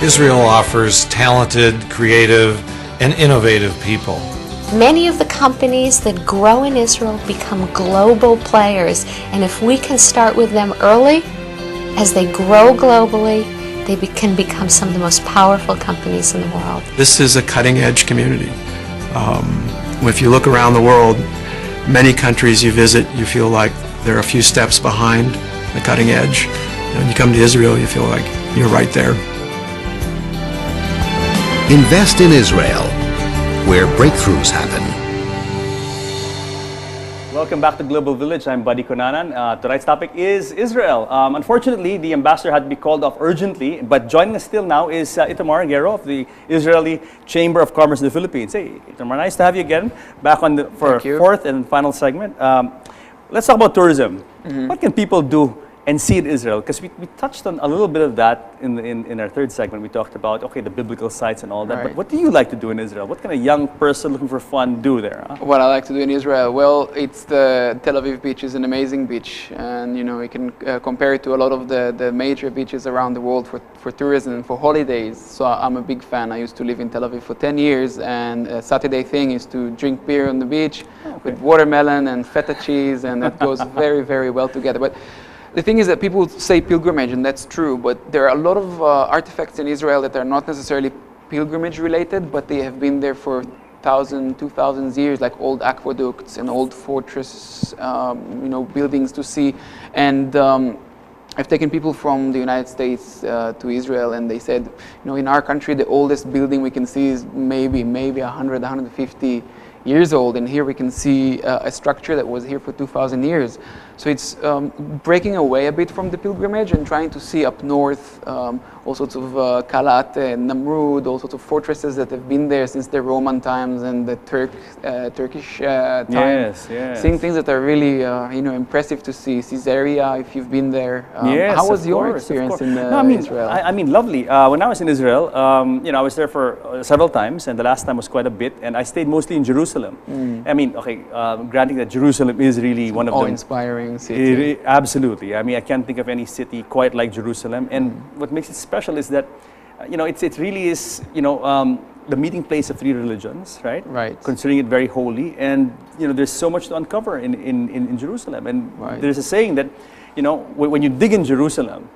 Israel offers talented, creative, and innovative people. Many of the companies that grow in Israel become global players, and if we can start with them early, as they grow globally, they can become some of the most powerful companies in the world. This is a cutting-edge community. If you look around the world, many countries you visit, you feel like they're a few steps behind the cutting edge. And when you come to Israel, you feel like you're right there. Invest in Israel, where breakthroughs happen. Welcome back to Global Village. I'm Buddy Konanan. Tonight's topic is Israel. Unfortunately, the ambassador had to be called off urgently, but joining us still now is Itamar Guerrero of the Israeli Chamber of Commerce in the Philippines. Hey, Itamar, nice to have you again back on for fourth and final segment. Let's talk about tourism. What can people do and see in Israel? Because we touched on a little bit of that in our third segment. We talked about, okay, the biblical sites and all that. Right. But what do you like to do in Israel? What can a young person looking for fun do there? Huh? What I like to do in Israel? Well, it's the Tel Aviv beach is an amazing beach. And, you know, you can compare it to a lot of the major beaches around the world for tourism and for holidays. So I'm a big fan. I used to live in Tel Aviv for 10 years. And a Saturday thing is to drink beer on the beach with watermelon and feta cheese. And that goes very, very well together. But the thing is that people say pilgrimage, and that's true, but there are a lot of artifacts in Israel that are not necessarily pilgrimage related, but they have been there for 1,000, 2,000 years, like old aqueducts and old fortress, buildings to see. And I've taken people from the United States to Israel, and they said, in our country, the oldest building we can see is maybe 100, 150 years old, and here we can see a structure that was here for 2,000 years. So it's breaking away a bit from the pilgrimage and trying to see up north all sorts of Kalat and Namrud, all sorts of fortresses that have been there since the Roman times and the Turkish time. Yes. Seeing things that are really impressive to see. Caesarea, if you've been there. Yes, how was your experience in Israel? I mean, lovely. When I was in Israel, I was there for several times, and the last time was quite a bit, and I stayed mostly in Jerusalem. I mean, okay, granting that Jerusalem is really one of the awe-inspiring city. Absolutely. I mean, I can't think of any city quite like Jerusalem. And what makes it special is that, it really is, the meeting place of three religions, right? Right. Considering it very holy. And, there's so much to uncover in Jerusalem. And there's a saying that, when you dig in Jerusalem,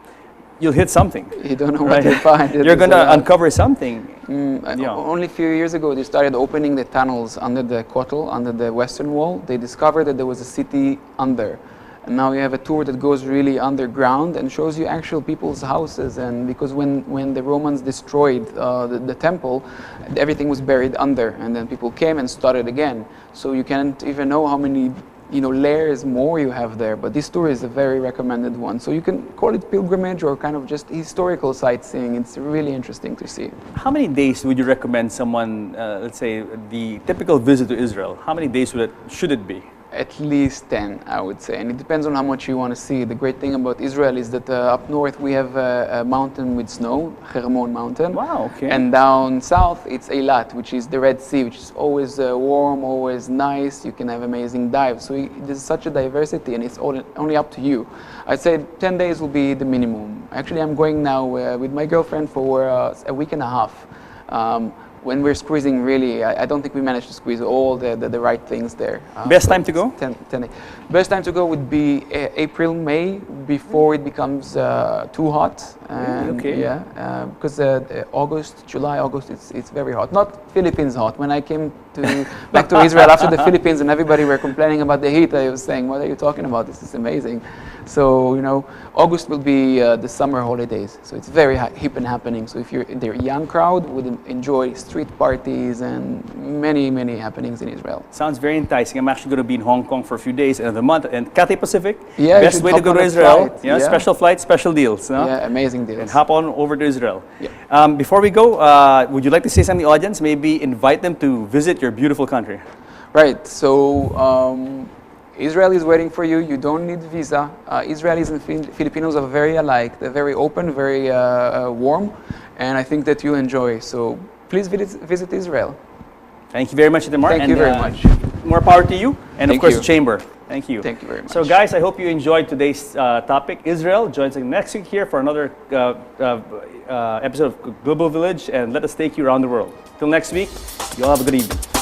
you'll hit something. You don't know what you'll find. You're going to uncover something. Only a few years ago, they started opening the tunnels under the Kotel, under the Western Wall. They discovered that there was a city under. And now you have a tour that goes really underground and shows you actual people's houses. And because when the Romans destroyed the temple, everything was buried under. And then people came and started again. So you can't even know how many layers more you have there, but this tour is a very recommended one. So you can call it pilgrimage or kind of just historical sightseeing. It's really interesting to see. How many days would you recommend someone, let's say, the typical visit to Israel, how many days should it be? At least 10, I would say, and it depends on how much you want to see. The great thing about Israel is that up north we have a mountain with snow, Hermon Mountain. Wow, okay. And down south it's Eilat, which is the Red Sea, which is always warm, always nice. You can have amazing dives. So there's such a diversity, and it's only up to you. I'd say 10 days will be the minimum. Actually, I'm going now with my girlfriend for a week and a half. When we're squeezing, really, I don't think we managed to squeeze all the right things there. Best time to go? 10. Best time to go would be April, May, before it becomes too hot. And okay. Yeah, because August, July, August, it's very hot. Not Philippines hot. When I came back to Israel after the Philippines and everybody were complaining about the heat, I was saying, what are you talking about? This is amazing. So, August will be the summer holidays. So it's very hip and happening. So if you're the young crowd, would enjoy street parties and many, many happenings in Israel. Sounds very enticing. I'm actually going to be in Hong Kong for a few days and a month. And Cathay Pacific, yeah, best way to go to Israel. Yeah, special flights, special deals. No? Yeah, amazing deals. And hop on over to Israel. Yeah. Before we go, would you like to say something to the audience? Maybe invite them to visit your beautiful country. Right. So Israel is waiting for you. You don't need visa. Israelis and Filipinos are very alike. They're very open, very warm, and I think that you'll enjoy. So please visit Israel. Thank you very much, Itamar. Thank you very much. More power to you, and of course, the Chamber. Thank you. Thank you very much. So guys, I hope you enjoyed today's topic. Israel joins us next week here for another episode of Global Village, and let us take you around the world. Till next week, you all have a good evening.